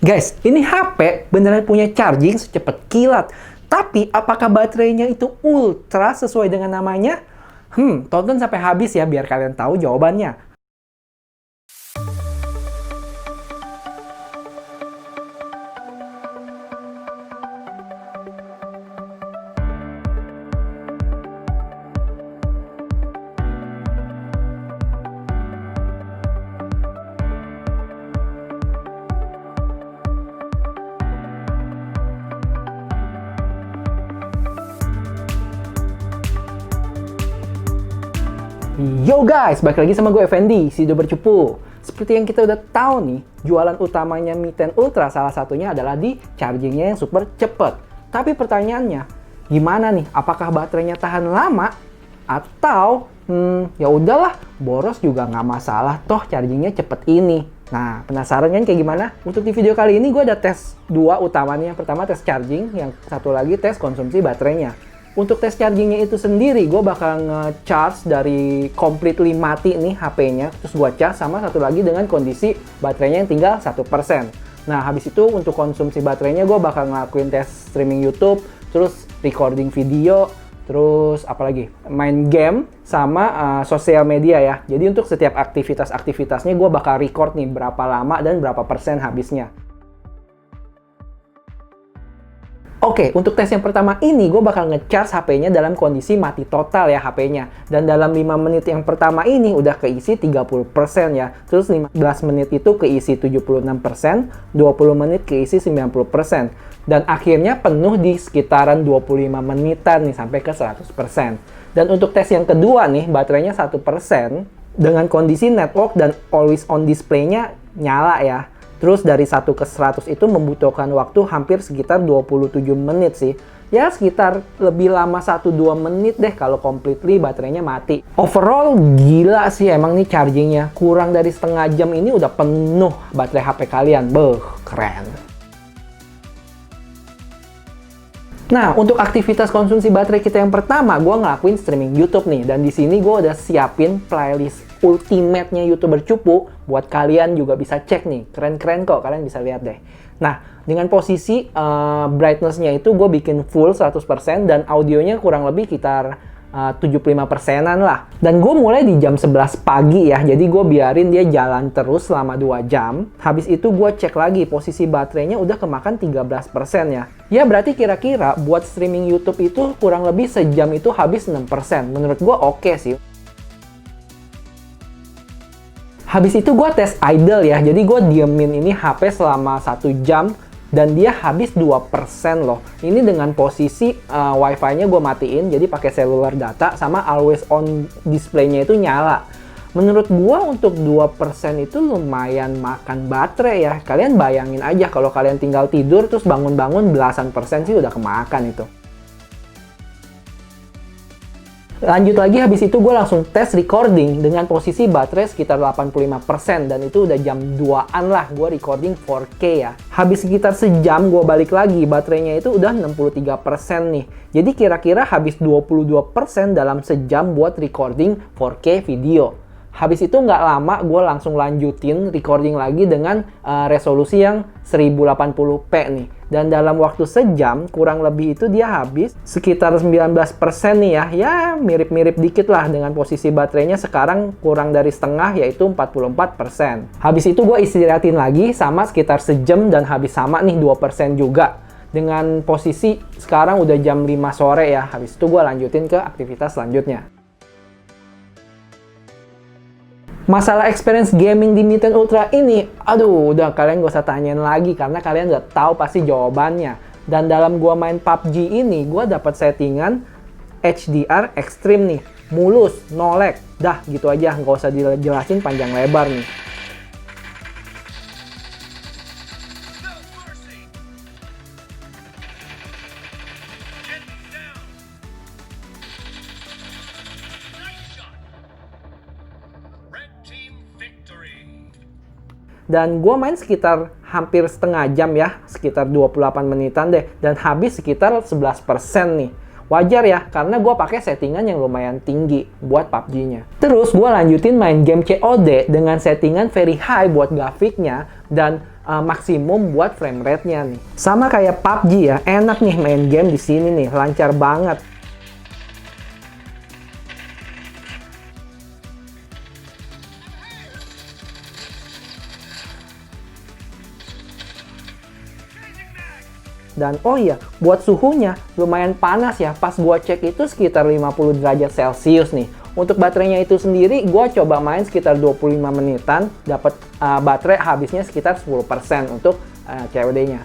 Guys, ini HP beneran punya charging secepat kilat. Tapi apakah baterainya itu ultra sesuai dengan namanya? Tonton sampai habis ya biar kalian tahu jawabannya. Yo guys, balik lagi sama gue Effendi, si Dober Cupu. Seperti yang kita udah tahu nih, jualan utamanya Mi 10 Ultra salah satunya adalah di chargingnya yang super cepet. Tapi pertanyaannya, gimana nih? Apakah baterainya tahan lama? Atau, ya udahlah, boros juga nggak masalah, toh chargingnya cepet ini. Nah, penasaran kan kayak gimana? Untuk di video kali ini gue ada tes dua utamanya. Yang pertama tes charging, yang satu lagi tes konsumsi baterainya. Untuk tes chargingnya itu sendiri, gue bakal nge-charge dari completely mati nih HP-nya. Terus gue charge sama satu lagi dengan kondisi baterainya yang tinggal 1%. Nah, habis itu untuk konsumsi baterainya gue bakal ngelakuin tes streaming YouTube, terus recording video, terus apalagi main game sama sosial media ya. Jadi untuk setiap aktivitasnya gue bakal record nih berapa lama dan berapa persen habisnya. Oke, untuk tes yang pertama ini gue bakal nge-charge HP-nya dalam kondisi mati total ya HP-nya. Dan dalam 5 menit yang pertama ini udah keisi 30% ya. Terus 15 menit itu keisi 76%, 20 menit keisi 90%. Dan akhirnya penuh di sekitaran 25 menitan nih sampai ke 100%. Dan untuk tes yang kedua nih, baterainya 1% dengan kondisi network dan always on display-nya nyala ya. Terus dari 1 ke 100 itu membutuhkan waktu hampir sekitar 27 menit sih. Ya sekitar lebih lama 1-2 menit deh kalau completely baterainya mati. Overall gila sih emang nih chargingnya. Kurang dari setengah jam ini udah penuh baterai HP kalian. Beuh, keren. Nah, untuk aktivitas konsumsi baterai kita yang pertama, gue ngelakuin streaming YouTube nih. Dan di sini gue udah siapin playlist ultimate-nya YouTuber Cupu. Buat kalian juga bisa cek nih. Keren-keren kok, kalian bisa lihat deh. Nah, dengan posisi brightness-nya itu gue bikin full 100% dan audionya kurang lebih sekitar 75%-an lah. Dan gue mulai di jam 11 pagi ya. Jadi gue biarin dia jalan terus selama 2 jam. Habis itu gue cek lagi posisi baterainya udah kemakan 13% ya. Ya berarti kira-kira buat streaming YouTube itu kurang lebih sejam itu habis 6%. Menurut gue oke sih. Habis itu gue tes idle ya. Jadi gue diemin ini HP selama 1 jam. Dan dia habis 2% loh. Ini dengan posisi wifi-nya gue matiin. Jadi pakai cellular data sama always on display-nya itu nyala. Menurut gue untuk 2% itu lumayan makan baterai ya. Kalian bayangin aja kalau kalian tinggal tidur terus bangun-bangun belasan persen sih udah kemakan itu. Lanjut lagi, habis itu gue langsung tes recording dengan posisi baterai sekitar 85% dan itu udah jam 2-an lah gue recording 4K ya. Habis sekitar sejam gue balik lagi, baterainya itu udah 63% nih. Jadi kira-kira habis 22% dalam sejam buat recording 4K video. Habis itu nggak lama gue langsung lanjutin recording lagi dengan resolusi yang 1080p nih. Dan dalam waktu sejam, kurang lebih itu dia habis sekitar 19% nih ya. Ya mirip-mirip dikit lah dengan posisi baterainya sekarang kurang dari setengah yaitu 44%. Habis itu gue istirahatin lagi sama sekitar sejam dan habis sama nih 2% juga. Dengan posisi sekarang udah jam 5 sore ya. Habis itu gue lanjutin ke aktivitas selanjutnya. Masalah experience gaming di Mi 10 Ultra ini, aduh, udah kalian gak usah tanyain lagi karena kalian udah tahu pasti jawabannya. Dan dalam gua main PUBG ini, gua dapat settingan HDR Extreme nih, mulus, no lag. Dah, gitu aja, gak usah dijelasin panjang lebar nih. Dan gue main sekitar hampir setengah jam ya, sekitar 28 menitan deh, dan habis sekitar 11% nih. Wajar ya, karena gue pakai settingan yang lumayan tinggi buat PUBG-nya. Terus gue lanjutin main game COD dengan settingan very high buat grafiknya, dan maksimum buat frame rate-nya nih. Sama kayak PUBG ya, enak nih main game di sini nih, lancar banget. Dan oh iya, buat suhunya lumayan panas ya. Pas gua cek itu sekitar 50 derajat Celcius nih. Untuk baterainya itu sendiri, gua coba main sekitar 25 menitan, dapat baterai habisnya sekitar 10% untuk COD-nya.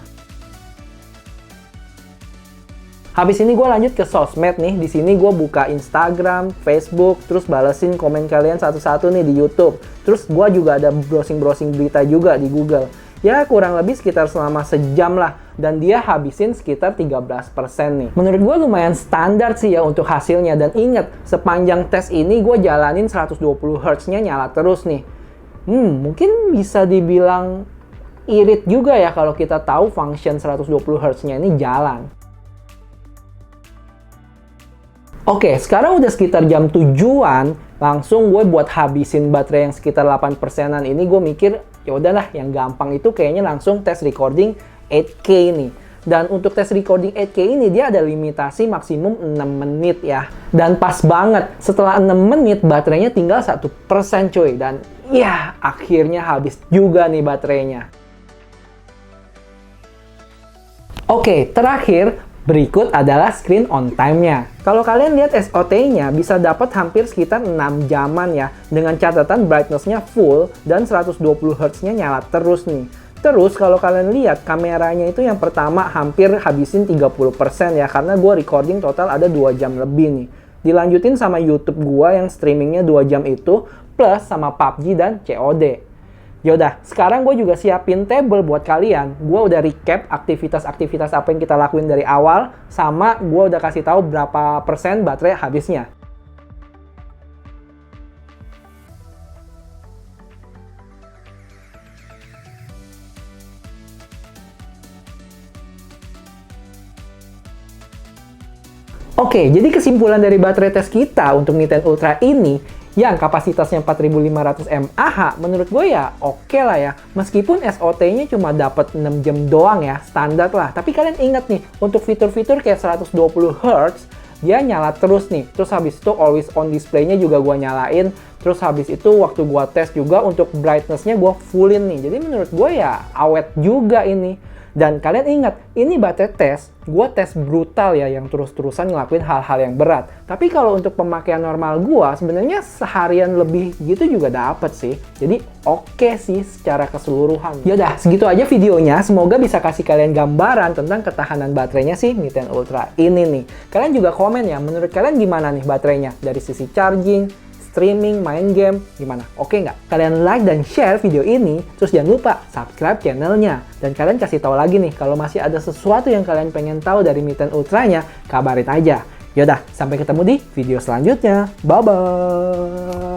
Habis ini gue lanjut ke sosmed nih. Di sini gue buka Instagram, Facebook, terus balesin komen kalian satu-satu nih di YouTube. Terus gue juga ada browsing-browsing berita juga di Google. Ya kurang lebih sekitar selama sejam lah. Dan dia habisin sekitar 13% nih. Menurut gue lumayan standar sih ya untuk hasilnya. Dan inget, sepanjang tes ini gue jalanin 120 Hz-nya nyala terus nih. Mungkin bisa dibilang irit juga ya kalau kita tahu function 120 Hz-nya ini jalan. Oke, sekarang udah sekitar jam 7-an, langsung gue buat habisin baterai yang sekitar 8%-an ini. Gue mikir, ya udahlah, yang gampang itu kayaknya langsung tes recording 8K nih. Dan untuk tes recording 8K ini dia ada limitasi maksimum 6 menit ya. Dan pas banget, setelah 6 menit baterainya tinggal 1% cuy. Dan ya, akhirnya habis juga nih baterainya. Oke, terakhir, berikut adalah screen on time-nya. Kalau kalian lihat SOT-nya bisa dapat hampir sekitar 6 jaman ya. Dengan catatan brightness-nya full dan 120 Hz-nya nyala terus nih. Terus kalau kalian lihat kameranya itu yang pertama hampir habisin 30% ya. Karena gue recording total ada 2 jam lebih nih. Dilanjutin sama YouTube gue yang streamingnya 2 jam itu. Plus sama PUBG dan COD. Yaudah, sekarang gue juga siapin table buat kalian. Gue udah recap aktivitas-aktivitas apa yang kita lakuin dari awal, sama gue udah kasih tahu berapa persen baterai habisnya. Oke, jadi kesimpulan dari baterai tes kita untuk Mi 10 Ultra ini, yang kapasitasnya 4500 mAh, menurut gue ya oke lah ya. Meskipun SOT-nya cuma dapat 6 jam doang ya, standar lah. Tapi kalian ingat nih, untuk fitur-fitur kayak 120 Hz, dia nyala terus nih. Terus habis itu always on display-nya juga gue nyalain. Terus habis itu waktu gue tes juga untuk brightness-nya gue fullin nih. Jadi menurut gue ya awet juga ini. Dan kalian ingat, ini baterai tes, gue tes brutal ya, yang terus-terusan ngelakuin hal-hal yang berat. Tapi kalau untuk pemakaian normal gue, sebenarnya seharian lebih gitu juga dapet sih. Jadi oke sih secara keseluruhan. Yaudah, segitu aja videonya. Semoga bisa kasih kalian gambaran tentang ketahanan baterainya sih Mi 10 Ultra ini nih. Kalian juga komen ya, menurut kalian gimana nih baterainya? Dari sisi charging, streaming, main game, gimana? Oke nggak? Kalian like dan share video ini, terus jangan lupa subscribe channelnya. Dan kalian kasih tahu lagi nih, kalau masih ada sesuatu yang kalian pengen tahu dari Mi 10 Ultra-nya, kabarin aja. Yaudah, sampai ketemu di video selanjutnya. Bye-bye!